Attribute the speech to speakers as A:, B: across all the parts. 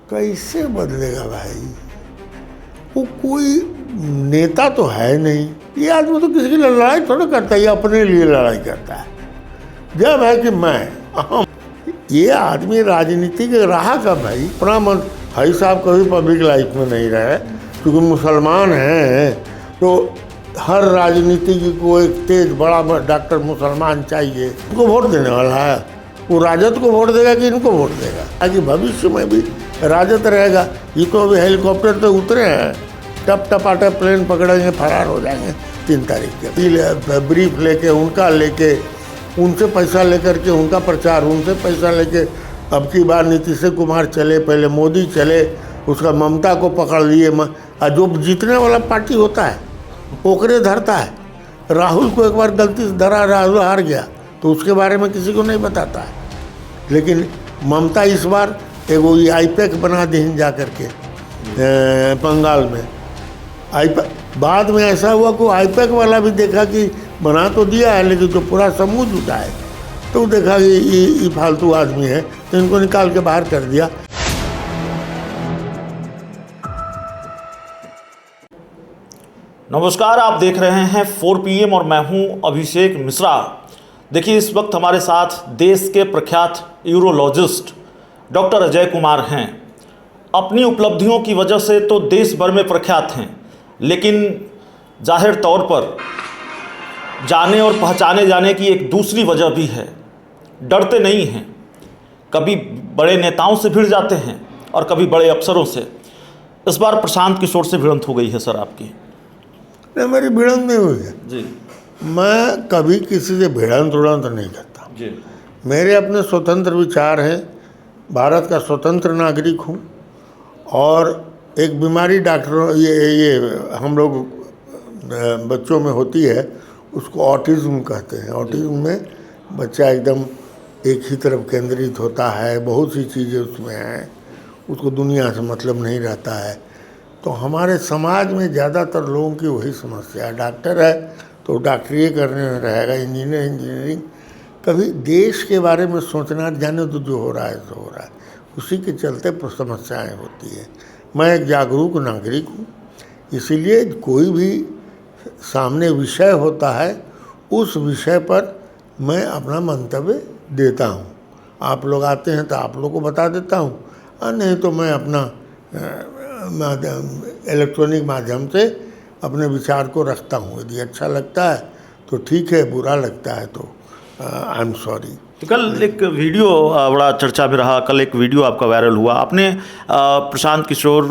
A: कैसे बदलेगा भाई? वो कोई नेता तो है नहीं। ये आदमी तो किसी के लिए लड़ाई थोड़ा करता है, ये अपने लिए लड़ाई करता है। जब है कि मैं ये आदमी राजनीति के रहा कब भाई? अपना मन भाई साहब कभी पब्लिक लाइफ में नहीं रहे, क्योंकि मुसलमान हैं तो हर राजनीति को एक तेज बड़ा डॉक्टर मुसलमान चाहिए। उनको वोट देने वाला है, वो राजद को वोट देगा कि इनको वोट देगा? ताकि भविष्य में भी राजद रहेगा। ये तो अभी हेलीकॉप्टर पे उतरे हैं, टप टपाटप प्लेन पकड़ेंगे, फरार हो जाएंगे 3 तारीख के। ब्रीफ लेके उनसे पैसा लेकर के उनका प्रचार, उनसे पैसा लेके अब की बार नीतीश कुमार चले, पहले मोदी चले, उसका ममता को पकड़ लिए। जो जीतने वाला पार्टी होता है ओकरे धरता है। राहुल को एक बार गलती से धरा, राहुल हार गया तो उसके बारे में किसी को नहीं बताता है। लेकिन ममता इस बार एगो ये आईपैक बना दी जा करके बंगाल में। बाद में ऐसा हुआ कि आईपैक वाला भी देखा कि बना तो दिया है, लेकिन जो पूरा समूह जुटा है तो देखा कि ये फालतू आदमी है, तो इनको निकाल के बाहर कर दिया।
B: नमस्कार, आप देख रहे हैं 4 PM और मैं हूं अभिषेक मिश्रा। देखिए, इस वक्त हमारे साथ देश के प्रख्यात यूरोलॉजिस्ट डॉक्टर अजय कुमार हैं। अपनी उपलब्धियों की वजह से तो देश भर में प्रख्यात हैं, लेकिन जाहिर तौर पर जाने और पहचाने जाने की एक दूसरी वजह भी है। डरते नहीं हैं, कभी बड़े नेताओं से भिड़ जाते हैं और कभी बड़े अफसरों से। इस बार प्रशांत किशोर से भिड़ंत हो गई है सर आपकी।
A: नहीं, मेरी भिड़ंत नहीं हुई है
B: जी।
A: मैं कभी किसी से भिड़ंत उड़ंत नहीं करता
B: जी।
A: मेरे अपने स्वतंत्र विचार हैं, भारत का स्वतंत्र नागरिक हूँ। और एक बीमारी डॉक्टरों ये हम लोग बच्चों में होती है, उसको ऑटिज्म कहते हैं। ऑटिज्म में बच्चा एकदम एक ही तरफ केंद्रित होता है, बहुत सी चीज़ें उसमें हैं, उसको दुनिया से मतलब नहीं रहता है। तो हमारे समाज में ज़्यादातर लोगों की वही समस्या है। डॉक्टर है तो डॉक्टरी करने में रहेगा, इंजीनियरिंग। कभी देश के बारे में सोचना, जाने तो जो हो रहा है सो हो रहा है, उसी के चलते समस्याएं होती है। मैं एक जागरूक नागरिक हूँ, इसीलिए कोई भी सामने विषय होता है उस विषय पर मैं अपना मंतव्य देता हूँ। आप लोग आते हैं तो आप लोग को बता देता हूँ, और नहीं तो मैं अपना इलेक्ट्रॉनिक माध्यम से अपने विचार को रखता हूँ। यदि अच्छा लगता है तो ठीक है, बुरा लगता है तो आई एम सॉरी।
B: तो कल एक वीडियो बड़ा चर्चा में रहा। कल एक वीडियो आपका वायरल हुआ। आपने प्रशांत किशोर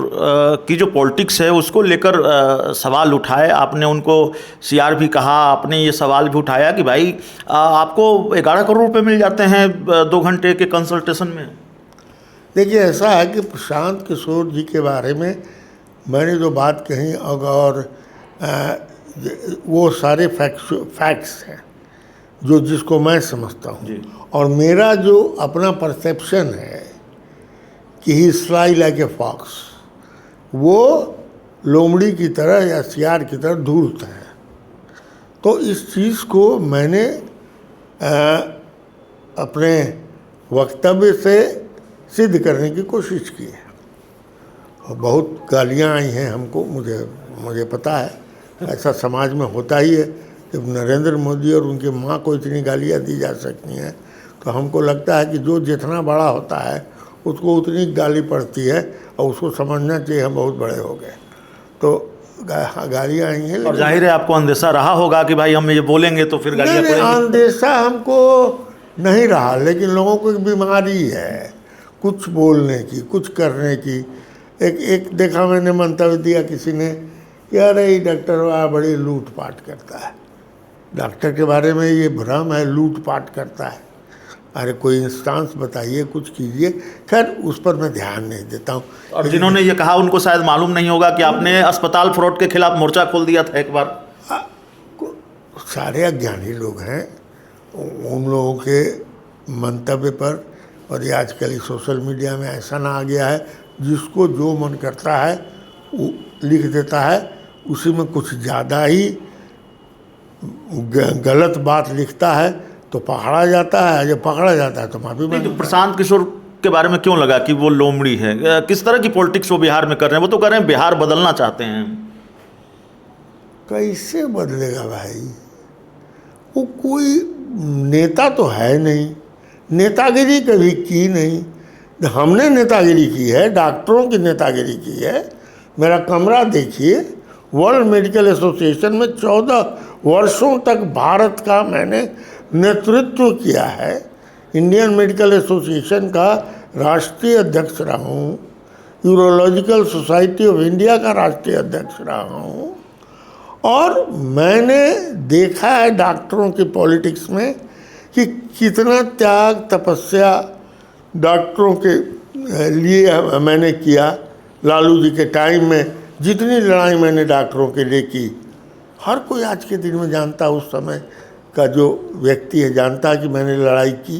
B: की जो पॉलिटिक्स है उसको लेकर सवाल उठाए। आपने उनको CR भी कहा, आपने ये सवाल भी उठाया कि भाई आपको 11 करोड़ रुपए मिल जाते हैं 2 घंटे के कंसल्टेशन में।
A: देखिए, ऐसा है कि प्रशांत किशोर जी के बारे में मैंने जो बात कही, और वो सारे फैक्ट्स हैं जो जिसको मैं समझता हूँ। और मेरा जो अपना परसेप्शन है कि ही स्लाई लाइक ए फॉक्स, वो लोमड़ी की तरह या सियार की तरह धूर्त है। तो इस चीज़ को मैंने अपने वक्तव्य से सिद्ध करने की कोशिश की है। और बहुत गालियाँ आई हैं हमको, मुझे पता है, ऐसा समाज में होता ही है। जब नरेंद्र मोदी और उनकी माँ को इतनी गालियाँ दी जा सकती हैं, तो हमको लगता है कि जो जितना बड़ा होता है उसको उतनी गाली पड़ती है, और उसको समझना चाहिए हम बहुत बड़े हो गए। तो गालियाँ आई हैं।
B: और जाहिर है आपको अंदेशा रहा होगा कि भाई हम ये बोलेंगे तो फिर गालियाँ पड़ेंगी।
A: अंदेशा हमको नहीं रहा, लेकिन लोगों को एक बीमारी है कुछ बोलने की, कुछ करने की। एक देखा मैंने मंतव्य दिया किसी ने कि अरे ये डॉक्टर वह बड़ी लूटपाट करता है। डॉक्टर के बारे में ये भ्रम है, लूटपाट करता है। अरे कोई इंस्टांस बताइए, कुछ कीजिए। खैर, उस पर मैं ध्यान नहीं देता हूँ।
B: और जिन्होंने ये कहा उनको शायद मालूम नहीं होगा कि आपने अस्पताल फ्रॉड के खिलाफ मोर्चा खोल दिया था एक बार।
A: सारे अज्ञानी लोग हैं, उन लोगों के मंतव्य पर। और ये आजकल सोशल मीडिया में ऐसा ना आ गया है, जिसको जो मन करता है वो लिख देता है, उसी में कुछ ज़्यादा ही गलत बात लिखता है तो पकड़ा जाता है। जब पकड़ा जाता है तो माफी मांगता है।
B: प्रशांत किशोर के बारे में क्यों लगा कि वो लोमड़ी है? किस तरह की पॉलिटिक्स वो बिहार में कर रहे हैं? वो तो कह रहे हैं बिहार बदलना चाहते हैं।
A: कैसे बदलेगा भाई? वो कोई नेता तो है नहीं, नेतागिरी कभी की नहीं। हमने नेतागिरी की है, डॉक्टरों की नेतागिरी की है। मेरा कमरा देखिए, वर्ल्ड मेडिकल एसोसिएशन में 14 वर्षों तक भारत का मैंने नेतृत्व किया है। इंडियन मेडिकल एसोसिएशन का राष्ट्रीय अध्यक्ष रहा हूँ, यूरोलॉजिकल सोसाइटी ऑफ इंडिया का राष्ट्रीय अध्यक्ष रहा हूँ। और मैंने देखा है डॉक्टरों की पॉलिटिक्स में कि कितना त्याग तपस्या डॉक्टरों के लिए मैंने किया। लालू जी के टाइम में जितनी लड़ाई मैंने डॉक्टरों के लिए की, हर कोई आज के दिन में जानता, उस समय का जो व्यक्ति है जानता कि मैंने लड़ाई की।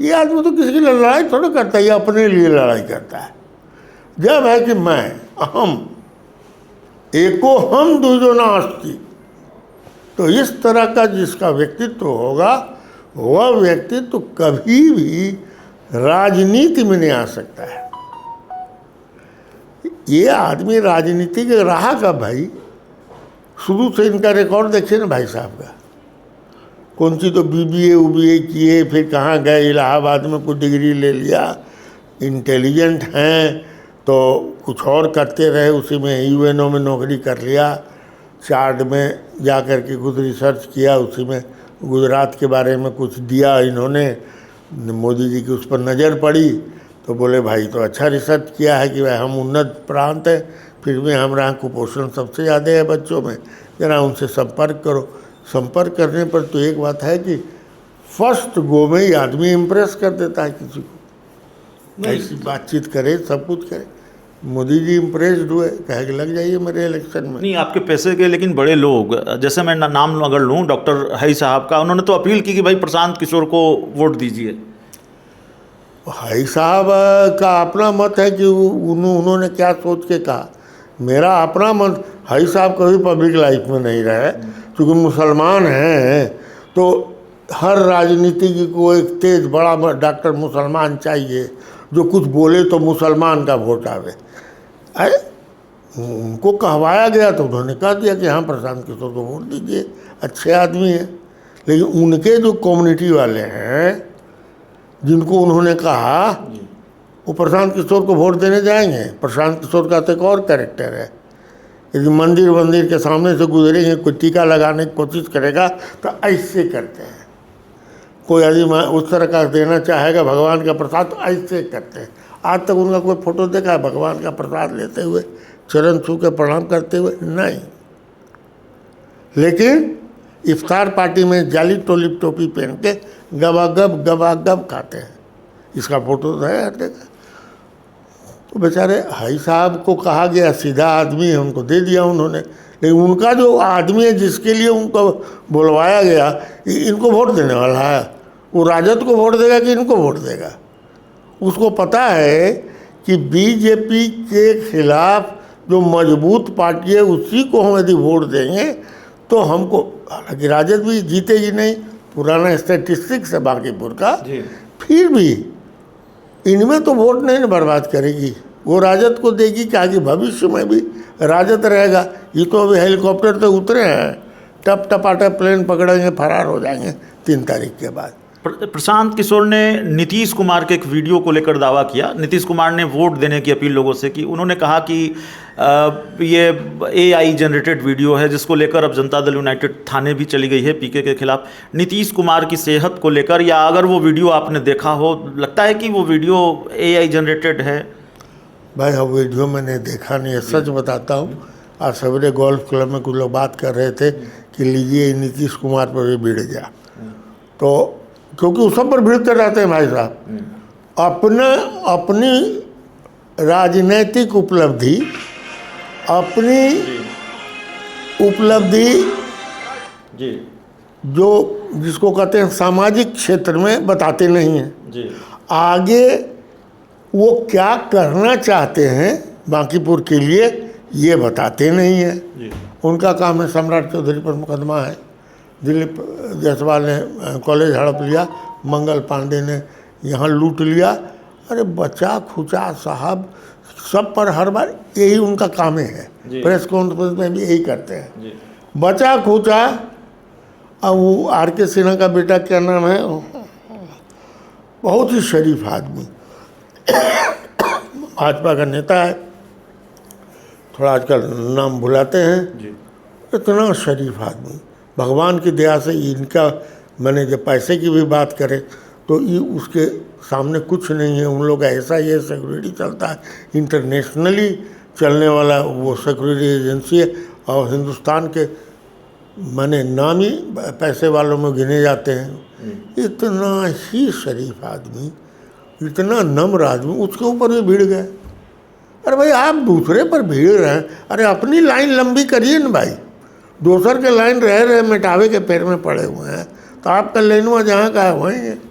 A: ये आदमी तो किसी की लड़ाई थोड़ा करता है, ये अपने लिए लड़ाई करता है। जब है कि मैं अहम एको हम दूजो नास्ति, तो इस तरह का जिसका व्यक्तित्व होगा वह व्यक्तित्व कभी भी राजनीति में नहीं आ सकता है। ये आदमी राजनीति के रहा कब भाई? शुरू से इनका रिकॉर्ड देखिए ना भाई साहब का। कौन सी तो बीबीए उबीए किए, फिर कहाँ गए, इलाहाबाद में कुछ डिग्री ले लिया। इंटेलिजेंट हैं तो कुछ और करते रहे, उसी में यूएनओ में नौकरी कर लिया। चार्ट में जा कर के कुछ रिसर्च किया, उसी में गुजरात के बारे में कुछ दिया इन्होंने। मोदी जी की उस पर नज़र पड़ी तो बोले भाई तो अच्छा रिसर्च किया है कि भाई हम उन्नत प्रांत है, फिर भी हमारे यहाँ कुपोषण सबसे ज़्यादा है बच्चों में, जरा उनसे संपर्क करो। संपर्क करने पर तो एक बात है कि फर्स्ट गो में ही आदमी इम्प्रेस कर देता है किसी को। ऐसी बातचीत करे, सब कुछ करे। मोदी जी इम्प्रेस्ड हुए, कहे कि लग जाइए मेरे इलेक्शन में।
B: नहीं, आपके पैसे के लेकिन बड़े लोग, जैसे मैं नाम अगर लूँ डॉक्टर हई साहब का, उन्होंने तो अपील की कि भाई प्रशांत किशोर को वोट दीजिए।
A: हई साहब का अपना मत है कि उन्होंने क्या सोच के कहा। मेरा अपना मत, हई साहब कभी पब्लिक लाइफ में नहीं रहे, क्योंकि मुसलमान हैं तो हर राजनीति को एक तेज बड़ा डॉक्टर मुसलमान चाहिए, जो कुछ बोले तो मुसलमान का वोट आवे। अरे उनको कहवाया गया तो उन्होंने कह दिया कि हाँ प्रशांत किशोर को वोट दीजिए, अच्छे आदमी हैं। लेकिन उनके जो कम्युनिटी वाले हैं जिनको उन्होंने कहा, वो प्रशांत किशोर को वोट देने जाएंगे। प्रशांत किशोर का तो एक और कैरेक्टर है, यदि मंदिर के सामने से गुजरेंगे, कोई टीका लगाने की कोशिश करेगा तो ऐसे करते हैं। कोई यदि उस तरह का देना चाहेगा भगवान का प्रसाद तो ऐसे करते हैं। आज तक उनका कोई फोटो देखा है भगवान का प्रसाद लेते हुए, चरण छू के प्रणाम करते हुए? नहीं। लेकिन इफ्तार पार्टी में जाली टोपी पहन के गबागब खाते हैं। इसका फोटो तो है हर जगह। तो बेचारे हाई साहब को कहा गया, सीधा आदमी है, उनको दे दिया उन्होंने। लेकिन उनका जो आदमी है जिसके लिए उनको बुलवाया गया, इनको वोट देने वाला है, वो राजद को वोट देगा कि इनको वोट देगा? उसको पता है कि बीजेपी के खिलाफ जो मजबूत पार्टी है उसी को हम यदि वोट देंगे तो हमको, हालांकि राजद भी जीतेगी नहीं, पुराना स्टैटिस्टिक्स है बांकीपुर का, फिर भी इनमें तो वोट नहीं बर्बाद करेगी, वो राजद को देगी कि आगे भविष्य में भी राजद रहेगा। ये तो अभी हेलीकॉप्टर से उतरे हैं, टप टपाटप प्लेन पकड़ेंगे, फरार हो जाएंगे 3 तारीख के बाद।
B: प्रशांत किशोर ने नीतीश कुमार के एक वीडियो को लेकर दावा किया। नीतीश कुमार ने वोट देने की अपील लोगों से की। उन्होंने कहा कि ये AI जनरेटेड वीडियो है, जिसको लेकर अब जनता दल यूनाइटेड थाने भी चली गई है पीके के खिलाफ। नीतीश कुमार की सेहत को लेकर, या अगर वो वीडियो आपने देखा हो, लगता है कि वो वीडियो AI जनरेटेड है?
A: भाई हाँ, वीडियो मैंने देखा नहीं है, सच बताता हूँ। आज सवेरे गोल्फ क्लब में कुछ लोग बात कर रहे थे कि लीजिए नीतीश कुमार पर भी भिड़ गया, तो क्योंकि उस सब पर भिड़ते रहते हैं भाई साहब। अपनी राजनीतिक उपलब्धि, जो जिसको कहते हैं सामाजिक क्षेत्र में बताते नहीं हैं। आगे वो क्या करना चाहते हैं बांकीपुर के लिए ये बताते नहीं हैं। उनका काम है सम्राट चौधरी पर मुकदमा है, दिलीप जायसवाल ने कॉलेज हड़प लिया, मंगल पांडे ने यहाँ लूट लिया, अरे बचा खुचा साहब सब पर हर बार यही उनका काम है,
B: जी।
A: प्रेस कॉन्फ्रेंस में भी यही करते हैं,
B: जी
A: बचा खुचा। अब वो आर के सिन्हा का बेटा क्या नाम है, बहुत ही शरीफ आदमी, भाजपा का नेता है, थोड़ा आजकल नाम भुलाते हैं,
B: जी
A: इतना शरीफ आदमी, भगवान की दया से इनका, मैंने जब पैसे की भी बात करें तो ये उसके सामने कुछ नहीं है। उन लोग ऐसा ये सिक्योरिटी चलता है, इंटरनेशनली चलने वाला वो सिक्योरिटी एजेंसी है, और हिंदुस्तान के माने नामी पैसे वालों में गिने जाते हैं। इतना ही शरीफ आदमी, इतना नम्र आदमी, उसके ऊपर भी भीड़ गए। अरे भाई आप दूसरे पर भीड़ रहे हैं, अरे अपनी लाइन लंबी करिए ना भाई, दूसर के लाइन रहे मिटावे के पैर में पड़े हुए हैं, तो आपका लाइनवा जहाँ का है वहीं है।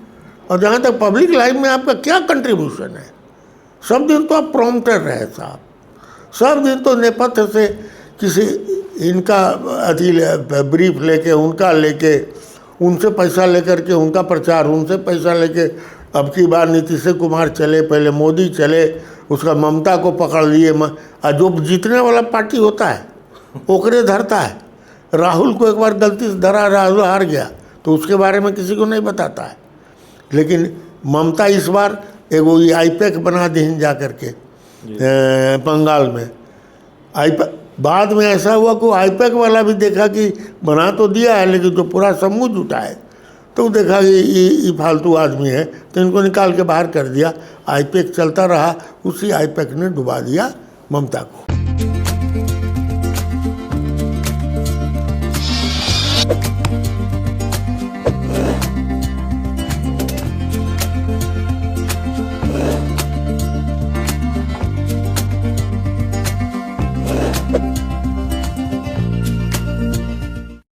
A: और जहाँ तक पब्लिक लाइफ में आपका क्या कंट्रीब्यूशन है, सब दिन तो आप प्रॉम्प्टर रहे साहब, सब दिन तो नेपथ्य से किसी इनका अति ब्रीफ लेके, उनका लेके, उनसे पैसा लेकर के उनका प्रचार, उनसे पैसा लेके, अब की बार नीतीश कुमार चले, पहले मोदी चले, उसका ममता को पकड़ लिए, जो जीतने वाला पार्टी होता है ओकरे धरता है। राहुल को एक बार गलती से धरा, राहुल हार गया तो उसके बारे में किसी को नहीं बताता है, लेकिन ममता इस बार एगो ये आईपैक बना दी जा करके बंगाल में। बाद में ऐसा हुआ कि आईपैक वाला भी देखा कि बना तो दिया है, लेकिन जो पूरा समूह जुटा है तो देखा कि ये फालतू आदमी है, तो इनको निकाल के बाहर कर दिया। आईपैक चलता रहा, उसी आईपैक ने डुबा दिया ममता को।